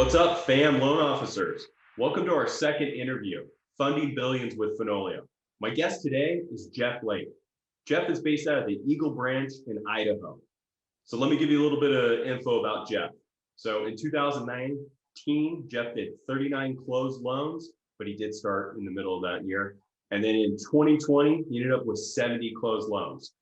What's up, fam loan officers? Welcome to our second interview, Funding Billions with Fenoglio. My guest today is Jeff Lake. Jeff is based out of the Eagle Branch in Idaho. So let me give you a little bit of info about Jeff. So in 2019, Jeff did 39 closed loans, but he did start in the middle of that year. And then in 2020, he ended up with 70 closed loans.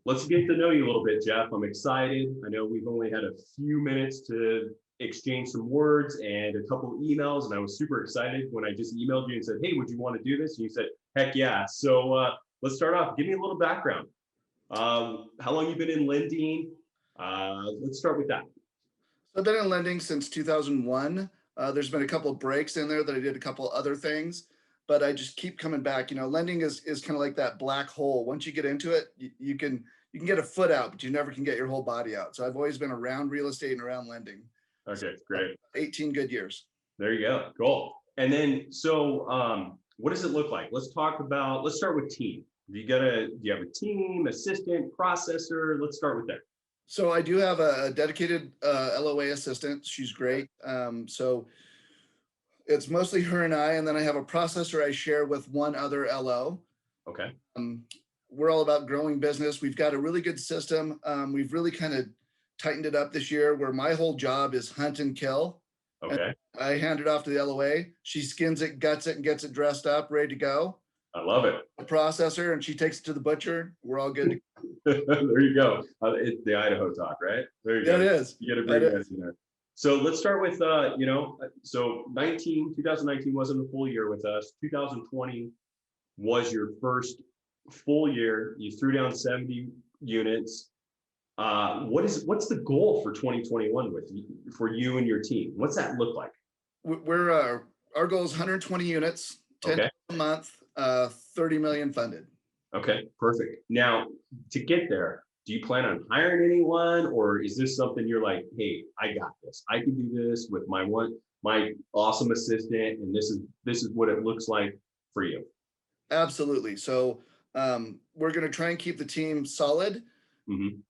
Let's get to know you a little bit, Jeff. I'm excited. I know we've only had a few minutes to exchange some words and a couple of emails, and I was super excited when I just emailed you and said, hey, would you want to do this? And you said, heck yeah. So let's start off. Give me a little background. How long you been in lending? Let's start with that. So I've been in lending since 2001. There's been a couple of breaks in there that I did a couple other things, but I just keep coming back. You know, lending is kind of like that black hole. Once you get into it, you can get a foot out, but you never can get your whole body out. So I've always been around real estate and around lending. Okay, great. 18 good years. There you go. Cool. And then, so what does it look like? Let's start with team. Do you have a team, assistant, processor? Let's start with that. So I do have a dedicated LOA assistant. She's great. So it's mostly her and I, and then I have a processor I share with one other LO. Okay. We're all about growing business. We've got a really good system. We've really kind of tightened it up this year where my whole job is hunt and kill. Okay. And I hand it off to the LOA. She skins it, guts it, and gets it dressed up, ready to go. I love it. A processor, and she takes it to the butcher. We're all good. There you go. It's the Idaho talk, right? There you go. It is. You got to bring that in there. So let's start with, so 2019 wasn't a full year with us. 2020 was your first full year. You threw down 70 units. What's the goal for 2021 for you and your team? What's that look like? Our goal is 120 units, 10 a month, 30 million funded. Okay, perfect. Now, to get there, do you plan on hiring anyone, or is this something you're like, hey, I got this. I can do this with my awesome assistant, and this is what it looks like for you. Absolutely. So we're going to try and keep the team solid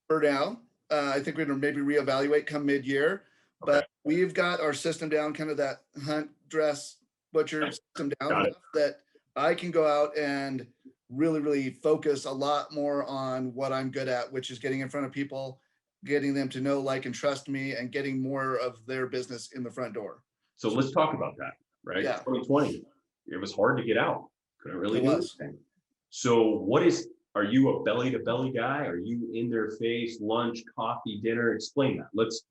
for now. I think we're going to maybe reevaluate come mid-year, but we've got our system down, kind of that hunt, dress, butcher system down enough that I can go out and really, really focus a lot more on what I'm good at, which is getting in front of people, getting them to know, like, and trust me, and getting more of their business in the front door. So let's talk about that, right? Yeah. 2020, it was hard to get out. Couldn't really do anything. So are you a belly to belly guy? Are you in their face, lunch, coffee, dinner? Explain that. Let's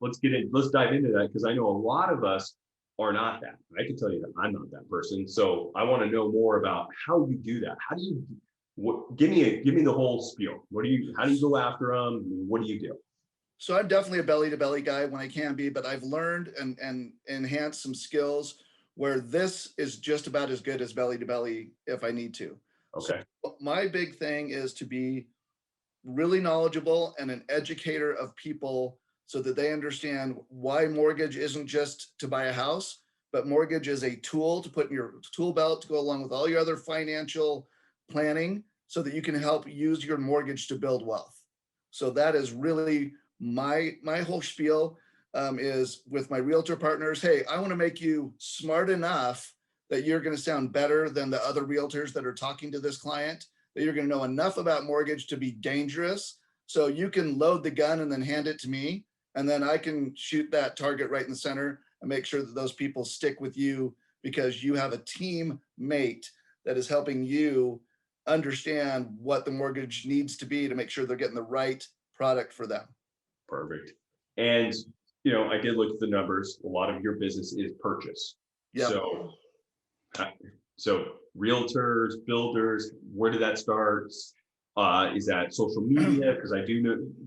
dive into that, because I know a lot of us are not that. I can tell you that I'm not that person. So I want to know more about how you do that. How do you give me the whole spiel. How do you go after them? What do you do? So I'm definitely a belly to belly guy when I can be, but I've learned and enhanced some skills where this is just about as good as belly to belly if I need to. Okay. So my big thing is to be really knowledgeable and an educator of people so that they understand why mortgage isn't just to buy a house, but mortgage is a tool to put in your tool belt to go along with all your other financial planning so that you can help use your mortgage to build wealth. So that is really my whole spiel is with my realtor partners. Hey, I want to make you smart enough that you're going to sound better than the other realtors that are talking to this client, that you're going to know enough about mortgage to be dangerous. So you can load the gun and then hand it to me. And then I can shoot that target right in the center and make sure that those people stick with you because you have a teammate that is helping you understand what the mortgage needs to be to make sure they're getting the right product for them. Perfect. And, I did look at the numbers. A lot of your business is purchase. Yeah. So realtors, builders, where did that start? Is that social media? Because I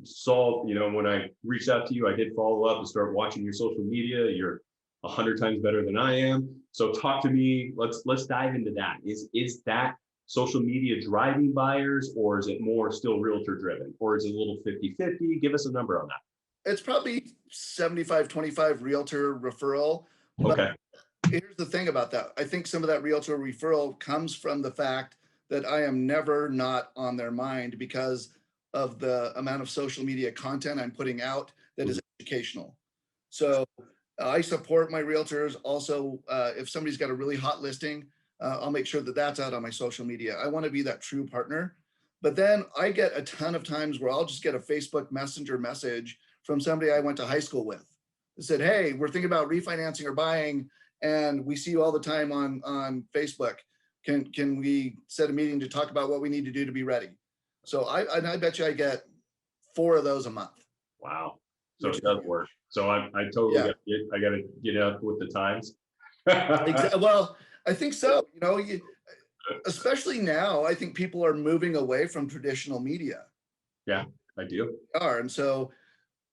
saw, when I reached out to you, I did follow up and start watching your social media. You're 100 times better than I am. So talk to me. Let's dive into that. Is that social media driving buyers, or is it more still realtor driven, or is it a little 50-50? Give us a number on that. It's probably 75-25 realtor referral. Okay. Here's the thing about that. I think some of that realtor referral comes from the fact that I am never not on their mind because of the amount of social media content I'm putting out that is educational. So I support my realtors. Also, if somebody's got a really hot listing, I'll make sure that that's out on my social media. I want to be that true partner. But then I get a ton of times where I'll just get a Facebook Messenger message from somebody I went to high school with. That said, "Hey, we're thinking about refinancing or buying, and we see you all the time on Facebook. Can we set a meeting to talk about what we need to do to be ready?" So I bet you I get 4 of those a month. Wow. So Which it is does huge. work. So I totally Yeah, I gotta get up with the times. exactly. Well, I think so. Especially now, I think people are moving away from traditional media. Yeah, I do. And so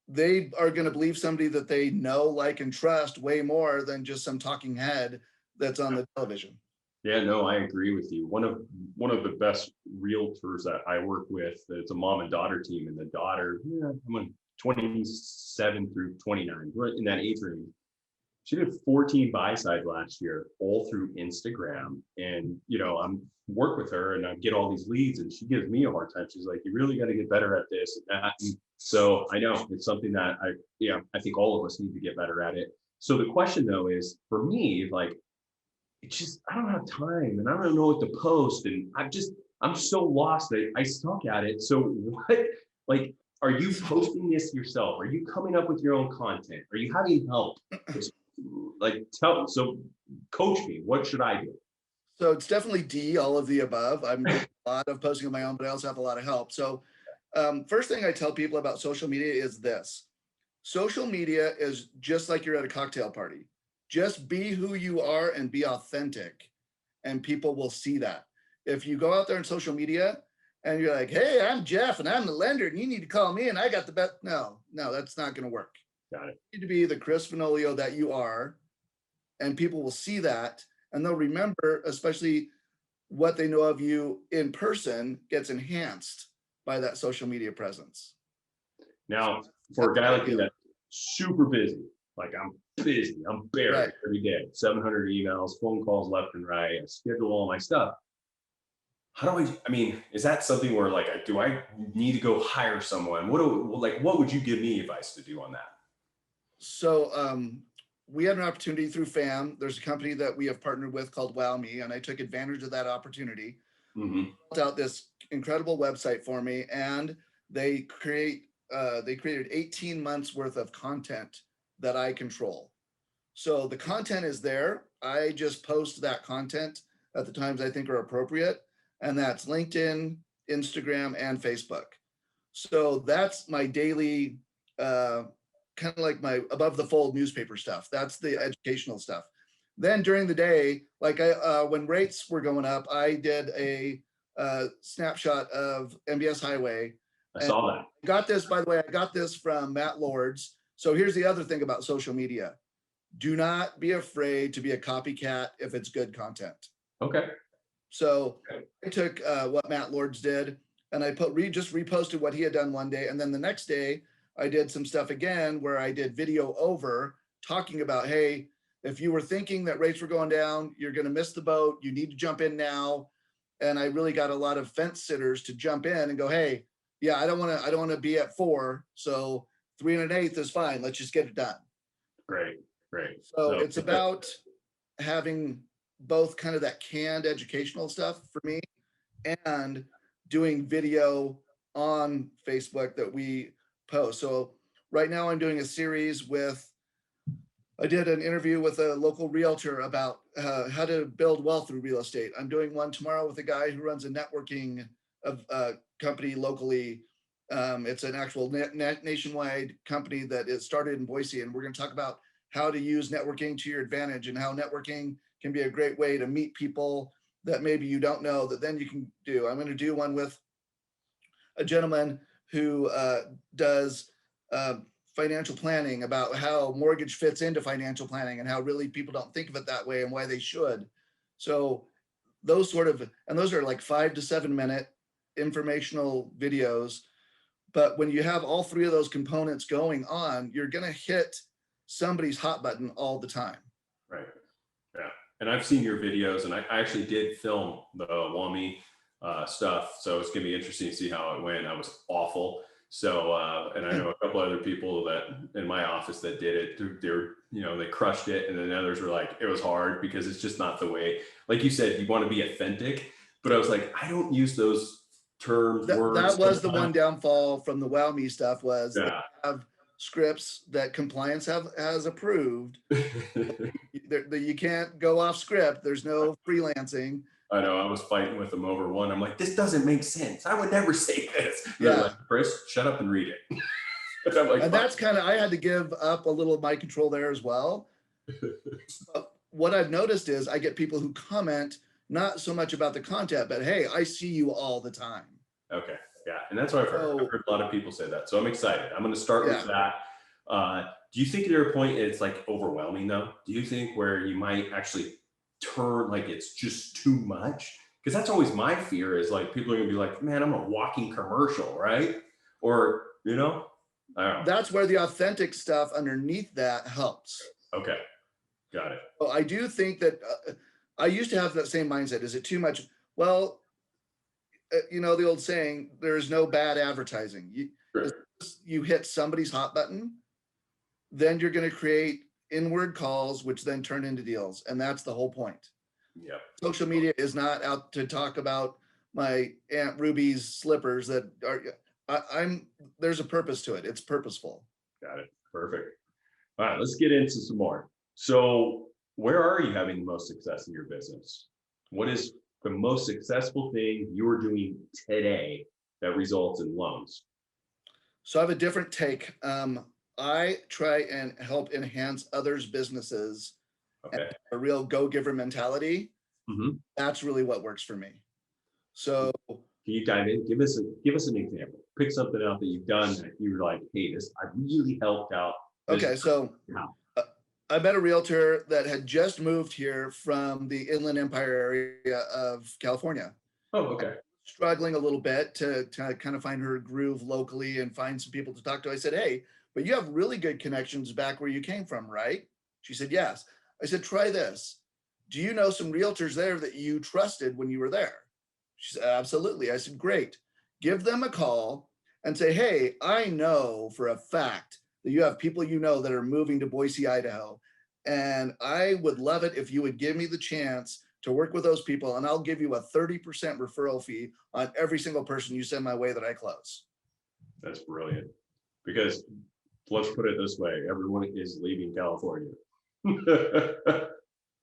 they are going to believe somebody that they know, like, and trust way more than just some talking head that's on the television. Yeah, no, I agree with you. One of the best realtors that I work with, it's a mom and daughter team, and the daughter, I'm on 27 through 29, right in that age range. She did 14 buy sides last year, all through Instagram. And I'm work with her and I get all these leads, and she gives me a hard time. She's like, "You really got to get better at this and that." And so I know it's something that I think all of us need to get better at it. So the question though is for me, like, it's just I don't have time and I don't know what to post, and I'm so lost that I suck at it. So what, like, are you posting this yourself? Are you coming up with your own content? Are you having help? Like, coach me. What should I do? So it's definitely D, all of the above. I'm doing a lot of posting on my own, but I also have a lot of help. So first thing I tell people about social media is this. Social media is just like you're at a cocktail party. Just be who you are and be authentic, and people will see that. If you go out there on social media and you're like, "Hey, I'm Jeff and I'm the lender and you need to call me and I got the best," no, that's not going to work. Got it. You need to be the Chris Fenoglio that you are, and people will see that, and they'll remember, especially what they know of you in person gets enhanced by that social media presence. Now, for That's a guy what I like me do. that's super busy, like I'm busy, I'm buried Right. every day, 700 emails, phone calls left and right, I schedule all my stuff. How do I mean, is that something where, like, do I need to go hire someone? What would you give me advice to do on that? So we had an opportunity through FAM. There's a company that we have partnered with called Wow Me, and I took advantage of that opportunity. Hmm. Built out this incredible website for me, and they created 18 months worth of content that I control. So the content is there. I just post that content at the times I think are appropriate, and that's LinkedIn, Instagram, and Facebook. So that's my daily, uh, kind of like my above the fold newspaper stuff. That's the educational stuff. Then during the day, like when rates were going up, I did a snapshot of MBS Highway. I And saw that. got this, by the way, I got this from Matt Lords. So here's the other thing about social media. Do not be afraid to be a copycat if it's good content. Okay. So Okay. I took what Matt Lords did and I just reposted what he had done one day. And then the next day, I did some stuff again where I did video over talking about, hey, if you were thinking that rates were going down, you're going to miss the boat. You need to jump in now. And I really got a lot of fence sitters to jump in and go, hey, yeah, I don't want to be at 4. So 3 1/8 is fine. Let's just get it done. Great. Great. So So it's about having both kind of that canned educational stuff for me and doing video on Facebook that we post. So right now I'm doing a series I did an interview with a local realtor about how to build wealth through real estate. I'm doing one tomorrow with a guy who runs a networking of company locally. It's an actual nationwide company that is started in Boise, and we're going to talk about how to use networking to your advantage and how networking can be a great way to meet people that maybe you don't know that then you can do. I'm going to do one with a gentleman who does uh, financial planning, about how mortgage fits into financial planning and how really people don't think of it that way and why they should. So those are like 5 to 7 minute informational videos. But when you have all 3 of those components going on, you're going to hit somebody's hot button all the time. right. Yeah. And I've seen your videos, and I actually did film the WAMI stuff. So it's going to be interesting to see how it went. I was awful. So, and I know a couple other people that in my office that did it. They're, they crushed it, and then others were like, it was hard because it's just not the way. Like you said, you want to be authentic, but I was like, I don't use those terms, That words was the sometimes. one downfall from the Wow Me stuff was they Yeah. have scripts that compliance has approved. You can't go off script. There's no freelancing. I know I was fighting with them over one. I'm like, this doesn't make sense. I would never say this. And they're Yeah. like, Chris, shut up and read it. And I'm like, And fine. that's kind of, I had to give up a little of my control there as well. But what I've noticed is I get people who comment not so much about the content, but hey, I see you all the time. Okay. Yeah. And that's what I've heard. I've heard a lot of people say that. So I'm excited. I'm going to start with that. Do you think at your point it's like overwhelming though? Do you think where you might actually turn like it's just too much? Because that's always my fear is like people are going to be like, man, I'm a walking commercial, right? Or, I don't know. That's where the authentic stuff underneath that helps. Okay. Got it. So I do think that I used to have that same mindset. Is it too much? Well, the old saying, there's no bad advertising. You hit somebody's hot button, then you're going to create inward calls, which then turn into deals. And that's the whole point. Yep. Social media is not out to talk about my Aunt Ruby's slippers that are, there's a purpose to it. It's purposeful. Got it. Perfect. All right, let's get into some more. So where are you having the most success in your business? What is the most successful thing you are doing today that results in loans? So I have a different take. I try and help enhance others' businesses. Okay. A real go-giver mentality. Mm-hmm. That's really what works for me. So can you dive in? Give us an example. Pick something out that you've done that you were like, hey, this I really helped out. Okay, so I met a realtor that had just moved here from the Inland Empire area of California. Oh, okay. Struggling a little bit to kind of find her groove locally and find some people to talk to. I said, hey, but you have really good connections back where you came from, right? She said, yes. I said, try this. Do you know some realtors there that you trusted when you were there? She said, absolutely. I said, great. Give them a call and say, hey, I know for a fact that you have people that are moving to Boise, Idaho. And I would love it if you would give me the chance to work with those people, and I'll give you a 30% referral fee on every single person you send my way that I close. That's brilliant. Because let's put it this way, everyone is leaving California.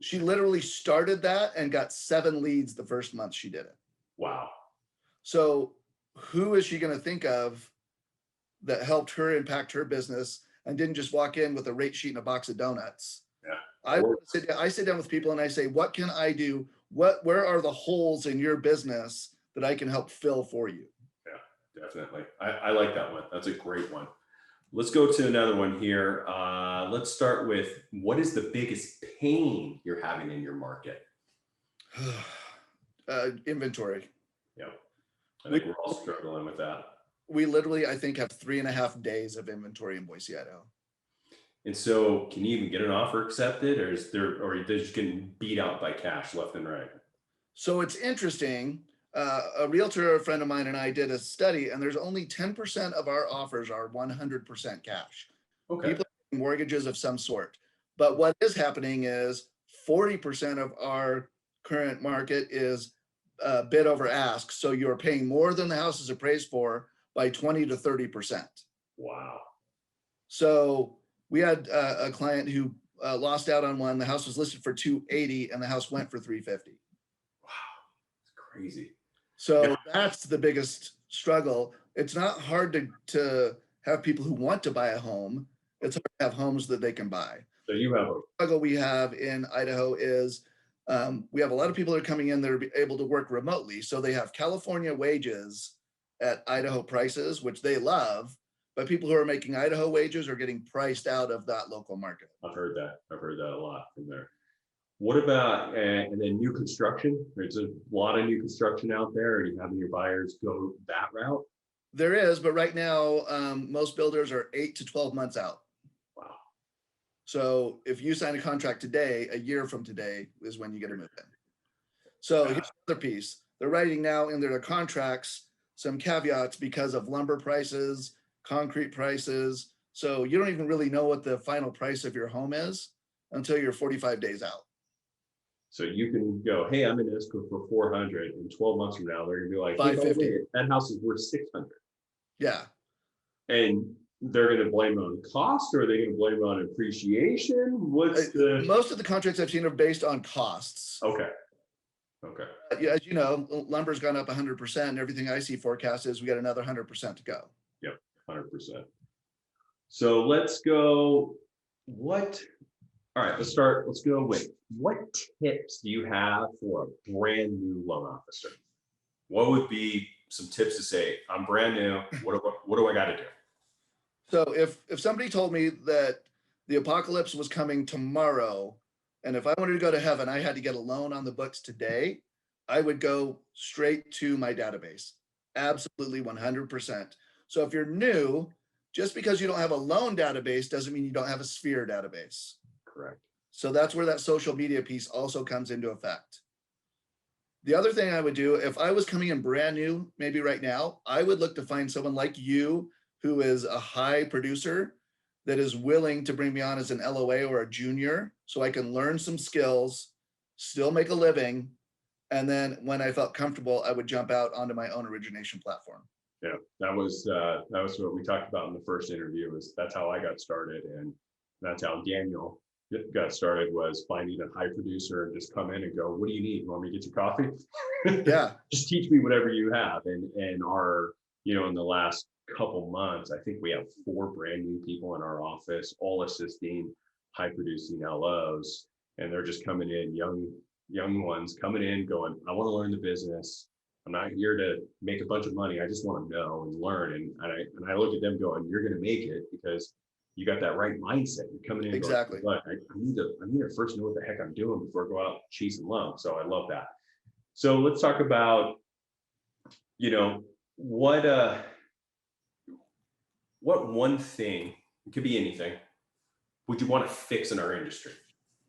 She literally started that and got 7 leads the first month she did it. Wow. So who is she going to think of that helped her impact her business and didn't just walk in with a rate sheet and a box of donuts? Yeah. I sit down with people and I say, what can I do? Where are the holes in your business that I can help fill for you? Yeah, definitely. I like that one. That's a great one. Let's go to another one here. Let's start with, what is the biggest pain you're having in your market? Inventory. Yeah, I think we're all struggling with that. We literally, I think, have 3.5 days of inventory in Boise, Idaho. And so can you even get an offer accepted, or are they just getting beat out by cash left and right? So it's interesting. A realtor, a friend of mine, and I did a study, and there's only 10% of our offers are 100% cash. Okay. People have mortgages of some sort. But what is happening is 40% of our current market is bid over ask. So you're paying more than the house is appraised for by 20 to 30%. Wow. So we had a client who lost out on one. The house was listed for 280 and the house went for 350. Wow, it's crazy. So that's the biggest struggle. It's not hard to have people who want to buy a home. It's hard to have homes that they can buy. So you have a struggle we have in Idaho is we have a lot of people that are coming in that are able to work remotely. So they have California wages at Idaho prices, which they love, but people who are making Idaho wages are getting priced out of that local market. I've heard that a lot from there. What about, and then new construction? There's a lot of new construction out there. Are you having your buyers go that route? There is, but right now, most builders are 8 to 12 months out. Wow. So if you sign a contract today, a year from today is when you get to move in. So here's another piece. They're writing now in their contracts some caveats because of lumber prices, concrete prices. So you don't even really know what the final price of your home is until you're 45 days out. So you can go, hey, I'm in escrow for 400, and 12 months from now, they're gonna be like, hey, by the 550. way, that house is worth 600. Yeah. And they're gonna blame it on cost, or are they gonna blame it on appreciation? What's the, Most of the contracts I've seen are based on costs. okay, okay. Yeah, as you know, lumber's gone up 100%, and everything I see forecast is we got another 100% to go. Yep, 100%. So let's go, what, all right, let's start, let's go with, what tips do you have for a brand new loan officer? What would be some tips to say, I'm brand new, what do I gotta do? So if somebody told me that the apocalypse was coming tomorrow, and if I wanted to go to heaven, I had to get a loan on the books today, I would go straight to my database. Absolutely 100%. So if you're new, just because you don't have a loan database doesn't mean you don't have a Sphere database. Correct. So that's where that social media piece also comes into effect. The other thing I would do if I was coming in brand new, maybe right now, I would look to find someone like you who is a high producer that is willing to bring me on as an LOA or a junior so I can learn some skills, still make a living. And then when I felt comfortable, I would jump out onto my own origination platform. Yeah, that was what we talked about in the first interview. Was that's how I got started, and that's how Daniel got started. Was finding a high producer and just come in and go, "What do you need? You want me to get you coffee? Yeah, just teach me whatever you have." And our, in the last couple months, I think we have 4 brand new people in our office, all assisting high producing LOs, and they're just coming in, young ones coming in, going, "I want to learn the business. I'm not here to make a bunch of money. I just want to know and learn." And I look at them going, "You're going to make it because you got that right mindset. You're coming in exactly. going, I need to first know what the heck I'm doing before I go out chasing loans." So I love that. So let's talk about, what one thing, it could be anything, would you want to fix in our industry?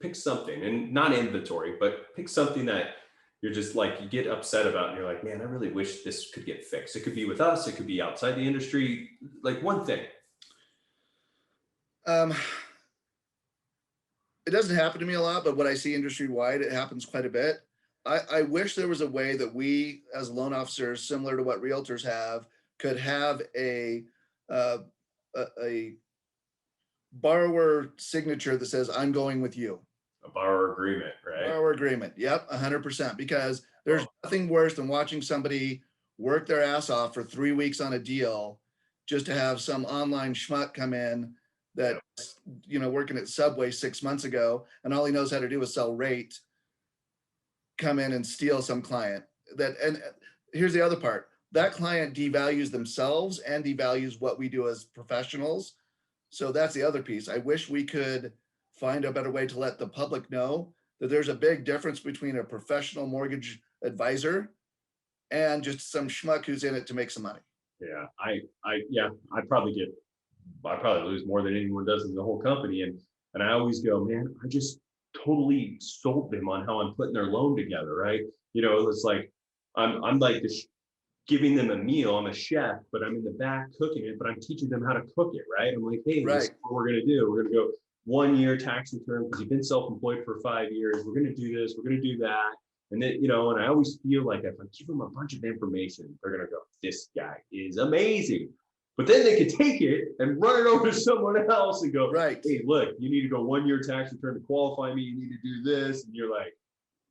Pick something, and not inventory, but pick something that you're just like, you get upset about and you're like, man, I really wish this could get fixed. It could be with us, it could be outside the industry, like one thing. Um, it doesn't happen to me a lot, but what I see industry wide, it happens quite a bit. I wish there was a way that we, as loan officers, similar to what realtors have, could have uh, a borrower signature that says, "I'm going with you." A borrower agreement, right? Borrower agreement. Yep, 100%. Because there's nothing worse than watching somebody work their ass off for 3 weeks on a deal just to have some online schmuck come in that, working at Subway 6 months ago, and all he knows how to do is sell rate, come in and steal some client. And here's the other part. That client devalues themselves and devalues what we do as professionals. So that's the other piece. I wish we could find a better way to let the public know that there's a big difference between a professional mortgage advisor and just some schmuck who's in it to make some money. Yeah, I'd probably lose more than anyone does in the whole company. And I always go, man, I just totally sold them on how I'm putting their loan together, right? It's like I'm like giving them a meal. I'm a chef, but I'm in the back cooking it, but I'm teaching them how to cook it, right? I'm like, hey, this is what we're gonna do. We're gonna go 1 year tax return because you've been self-employed for 5 years. We're gonna do this, we're gonna do that. And then, and I always feel like if I give them a bunch of information, they're gonna go, this guy is amazing. But then they could take it and run it over to someone else and go, right, hey, look, you need to go 1 year tax return to qualify me. You need to do this. And you're like,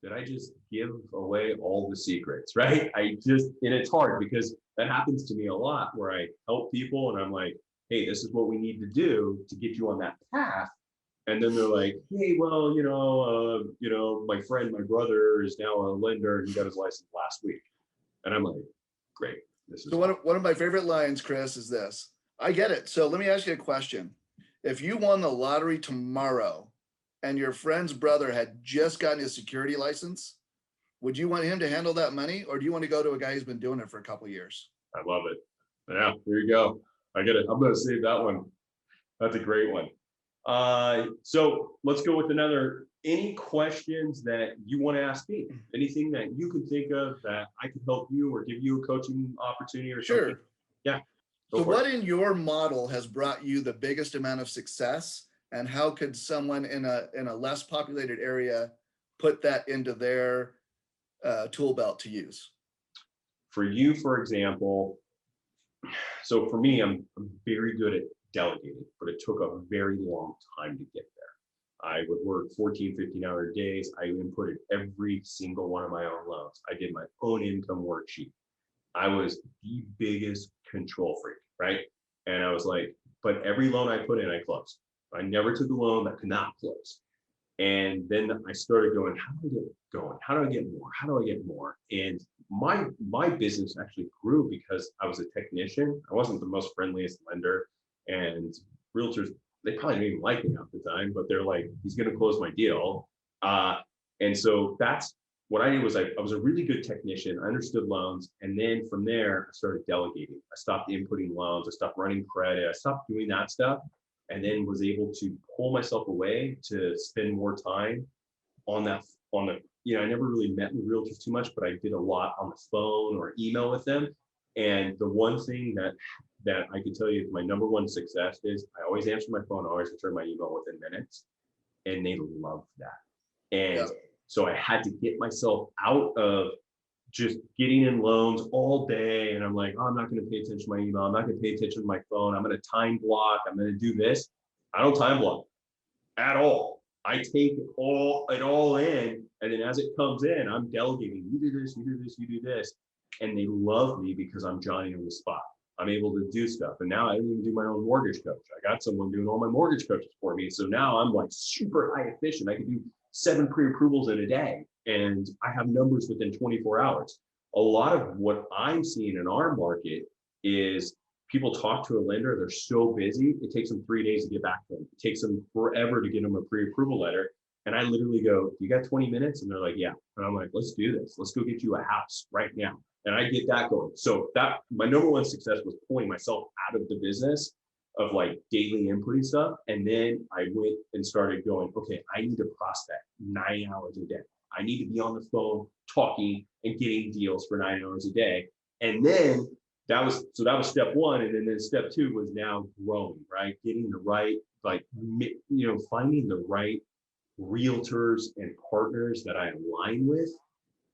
did I just give away all the secrets, right? And it's hard because that happens to me a lot where I help people and I'm like, hey, this is what we need to do to get you on that path. And then they're like, hey, well, my friend, my brother is now a lender and he got his license last week. And I'm like, great. So one of my favorite lines, Chris, is this. I get it. So let me ask you a question. If you won the lottery tomorrow and your friend's brother had just gotten his security license, would you want him to handle that money, or do you want to go to a guy who's been doing it for a couple of years? I love it. Yeah, there you go. I get it. I'm going to save that one. That's a great one. So let's go with another any questions that you want to ask me, anything that you can think of that I could help you or give you a coaching opportunity or something. Sure. Yeah. So what in your model has brought you the biggest amount of success, and how could someone in a less populated area put that into their tool belt to use? For you, for example, so for me, I'm very good at delegating, but it took a very long time to get there. I would work 14, 15-hour days. I inputted every single one of my own loans. I did my own income worksheet. I was the biggest control freak, right? And I was like, but every loan I put in, I closed. I never took a loan that could not close. And then I started going, how do I get going? How do I get more? How do I get more? And my business actually grew because I was a technician. I wasn't the most friendliest lender, and realtors, they probably didn't even like me half the time, but they're like, he's going to close my deal. And so that's what I did. Was I was a really good technician. I understood loans. And then from there, I started delegating. I stopped inputting loans. I stopped running credit. I stopped doing that stuff, and then was able to pull myself away to spend more time on I never really met with realtors too much, but I did a lot on the phone or email with them. And the one thing that I can tell you, my number one success is I always answer my phone, I always return my email within minutes, and they love that. And Yeah. so I had to get myself out of just getting in loans all day. And I'm like, oh, I'm not going to pay attention to my email. I'm not going to pay attention to my phone. I'm going to time block. I'm going to do this. I don't time block at all. I take it all in. And then as it comes in, I'm delegating. You do this, you do this, you do this. And they love me because I'm Johnny on the spot. I'm able to do stuff. And now I don't even do my own mortgage coach. I got someone doing all my mortgage coaches for me. So now I'm like super high efficient. I can do 7 pre-approvals in a day, and I have numbers within 24 hours. A lot of what I'm seeing in our market is people talk to a lender, they're so busy, it takes them 3 days to get back to them. It takes them forever to get them a pre-approval letter. And I literally go, you got 20 minutes? And they're like, yeah. And I'm like, let's do this. Let's go get you a house right now. And I get that going. So that my number one success was pulling myself out of the business of like daily inputting stuff. And then I went and started going, okay, I need to prospect 9 hours a day. I need to be on the phone talking and getting deals for 9 hours a day. And then that was step one. And then step two was now growing, right? Getting the right, finding the right realtors and partners that I align with.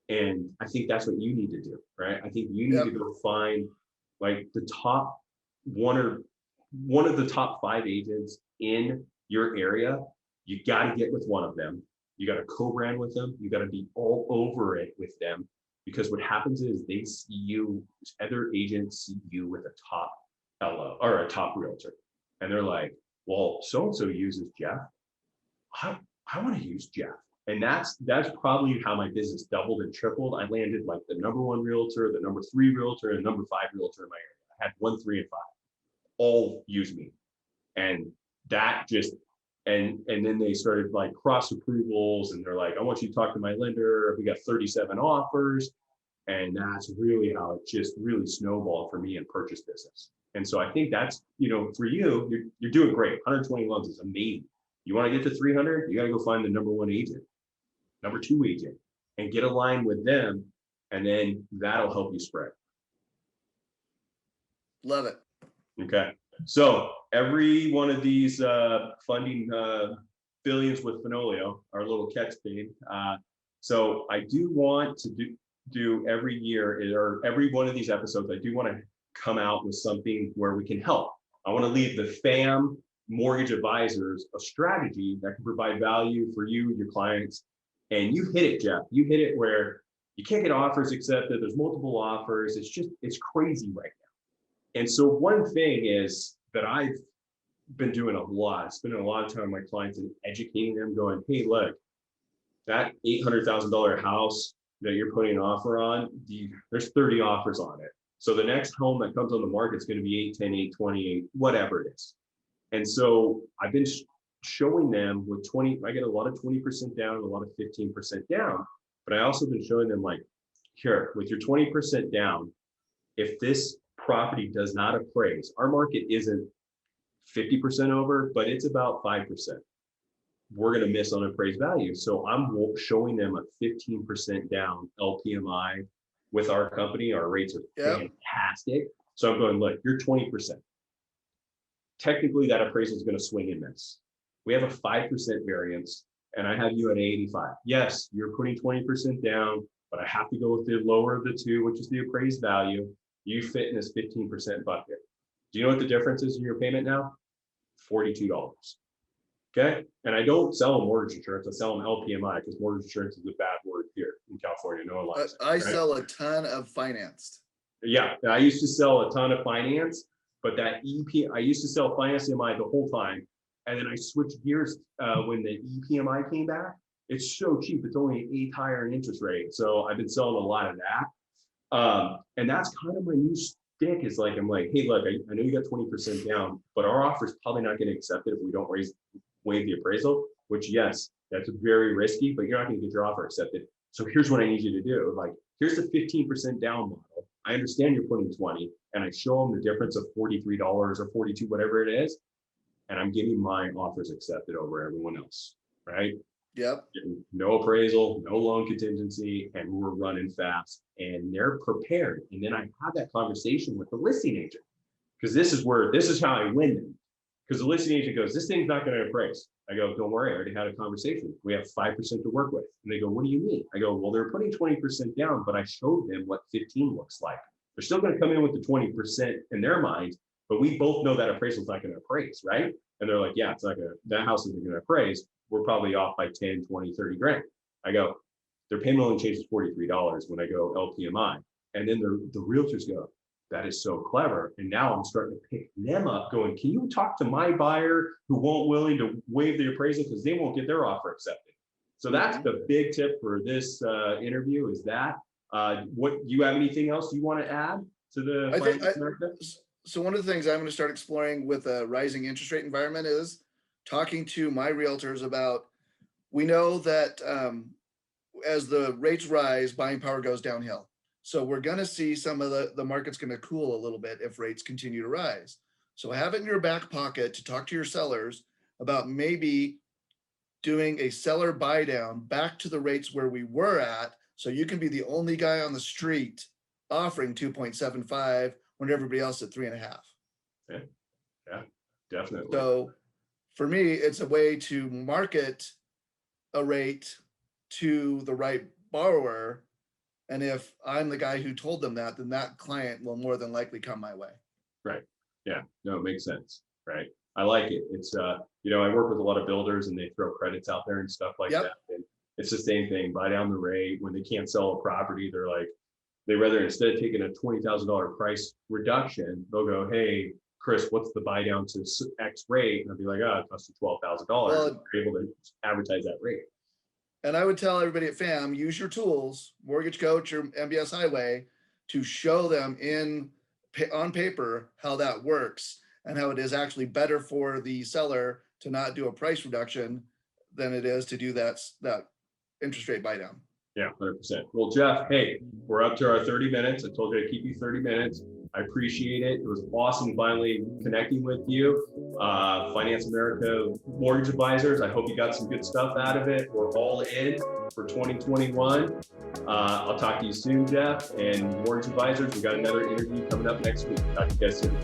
And I think that's what you need to do, right? I think you need to go find like the top one of the top 5 agents in your area. You got to get with one of them. You got to co-brand with them. You got to be all over it with them, because what happens is they see you, other agents see you with a top LO or a top realtor. And they're like, well, so-and-so uses Jeff. I want to use Jeff. And that's probably how my business doubled and tripled. I landed like the number 1 realtor, the number 3 realtor, and number 5 realtor in my area. I had 1, 3, and 5 all use me. And that just, and then they started like cross approvals, and they're like, I want you to talk to my lender. We got 37 offers. And that's really how it just really snowballed for me in purchase business. And so I think that's, for you, you're doing great. 120 loans is amazing. You want to get to 300, you got to go find the number 1 agent, number 2 agent, and get aligned with them. And then that'll help you spread. Love it. Okay. So every one of these funding billions with Fenoglio, our little catch thing. So I do want to do every year, or every one of these episodes, I do want to come out with something where we can help. I want to leave the FAM mortgage advisors a strategy that can provide value for you, your clients. And you hit it, Jeff. You hit it where you can't get offers accepted. There's multiple offers. It's crazy right now. And so one thing is that I've been doing a lot, spending a lot of time with my clients and educating them, going, hey, look, that $800,000 house that you're putting an offer on, there's 30 offers on it. So the next home that comes on the market is going to be 810, 820, whatever it is. And so I've been showing them with 20, I get a lot of 20% down, a lot of 15% down, but I also been showing them like, here, with your 20% down, if this property does not appraise, our market isn't 50% over, but it's about 5%. we're going to miss on appraised value. So I'm showing them a 15% down LPMI with our company. Our rates are fantastic. So I'm going, look, you're 20%. Technically, that appraisal is going to swing and miss. We have a 5% variance, and I have you at 85. Yes, you're putting 20% down, but I have to go with the lower of the two, which is the appraised value. You fit in this 15% bucket. Do you know what the difference is in your payment now? $42. Okay. And I don't sell them mortgage insurance. I sell them LPMI because mortgage insurance is a bad word here in California. No one likes it. I sell a ton of financed. Yeah. I used to sell a ton of finance, but that I used to sell finance MI the whole time. And then I switched gears when the EPMI came back. It's so cheap. It's only 8 higher in interest rate. So I've been selling a lot of that. And that's kind of my new stick is like, I'm like, hey, look, I know you got 20% down, but our offer is probably not getting accepted if we don't waive the appraisal, which yes, that's very risky, but you're not going to get your offer accepted. So here's what I need you to do. Like, here's the 15% down model. I understand you're putting 20, and I show them the difference of $43 or $42, whatever it is. And I'm getting my offers accepted over everyone else, right? Yep. No appraisal, no loan contingency, and we're running fast, and they're prepared. And then I have that conversation with the listing agent, because this is how I win them. Because the listing agent goes, this thing's not going to appraise. I go, don't worry, I already had a conversation. We have 5% to work with. And they go, what do you mean? I go, well, they're putting 20% down, but I showed them what 15 looks like. They're still going to come in with the 20% in their mind, but we both know that appraisal is not going to appraise, right? And they're like, yeah, it's not going to, that house isn't going to appraise. We're probably off by 10, 20, 30 grand. I go, their payment only changes $43 when I go LPMI. And then the realtors go, that is so clever. And now I'm starting to pick them up going, can you talk to my buyer who won't willing to waive the appraisal because they won't get their offer accepted? So that's the big tip for this interview is that. What do you have anything else you want to add to the So one of the things I'm going to start exploring with a rising interest rate environment is talking to my realtors about, we know that as the rates rise, buying power goes downhill. So we're going to see some of the market's going to cool a little bit if rates continue to rise. So have it in your back pocket to talk to your sellers about maybe doing a seller buy down back to the rates where we were at. So you can be the only guy on the street offering 2.75 when everybody else at 3.5. Yeah, definitely. So for me, it's a way to market a rate to the right borrower. And if I'm the guy who told them that, then that client will more than likely come my way. Right. Yeah. No, it makes sense. Right. I like it. It's, I work with a lot of builders and they throw credits out there and stuff like that. And it's the same thing, buy down the rate. When they can't sell a property, they're like, they rather, instead of taking a $20,000 price reduction, they'll go, hey, Chris, what's the buy down to X rate? And I'll be like, oh, it costs you $12,000. Well, you're able to advertise that rate. And I would tell everybody at FAM, use your tools, Mortgage Coach or MBS Highway, to show them on paper how that works and how it is actually better for the seller to not do a price reduction than it is to do that interest rate buy down. Yeah, 100%. Well, Jeff, hey, we're up to our 30 minutes. I told you to keep you 30 minutes. I appreciate it. It was awesome finally connecting with you. Finance America Mortgage Advisors. I hope you got some good stuff out of it. We're all in for 2021. I'll talk to you soon, Jeff. And Mortgage Advisors, we got another interview coming up next week. Talk to you guys soon.